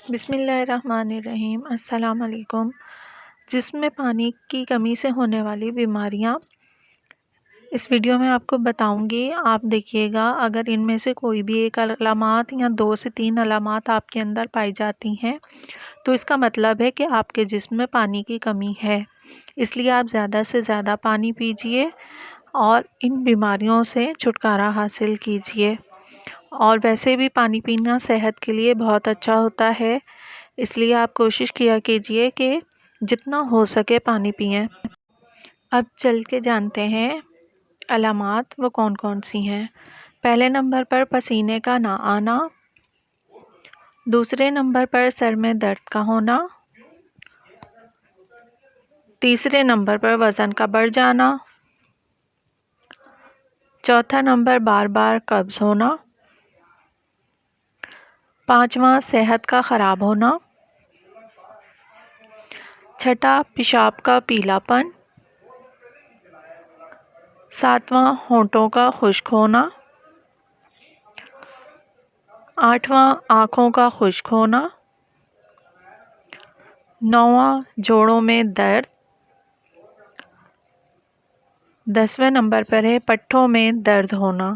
بسم اللہ الرحمن الرحیم۔ السلام علیکم۔ جسم میں پانی کی کمی سے ہونے والی بیماریاں اس ویڈیو میں آپ کو بتاؤں گی۔ آپ دیکھیے گا، اگر ان میں سے کوئی بھی ایک علامات یا 2 سے 3 علامات آپ کے اندر پائی جاتی ہیں تو اس کا مطلب ہے کہ آپ کے جسم میں پانی کی کمی ہے۔ اس لیے آپ زیادہ سے زیادہ پانی پیجیے اور ان بیماریوں سے چھٹکارا حاصل کیجیے۔ اور ویسے بھی پانی پینا صحت کے لیے بہت اچھا ہوتا ہے، اس لیے آپ کوشش کیا کیجیے کہ جتنا ہو سکے پانی پئیں۔ اب چل کے جانتے ہیں علامات وہ کون کون سی ہیں۔ پہلے نمبر پر پسینے کا نہ آنا، دوسرے نمبر پر سر میں درد کا ہونا، تیسرے نمبر پر وزن کا بڑھ جانا، چوتھا نمبر بار بار قبض ہونا، پانچواں صحت کا خراب ہونا، چھٹا پیشاب کا پیلا پن، ساتواں ہونٹوں کا خشک ہونا، آٹھواں آنکھوں کا خشک ہونا، نواں جوڑوں میں درد، 10ویں نمبر پر ہے پٹھوں میں درد ہونا۔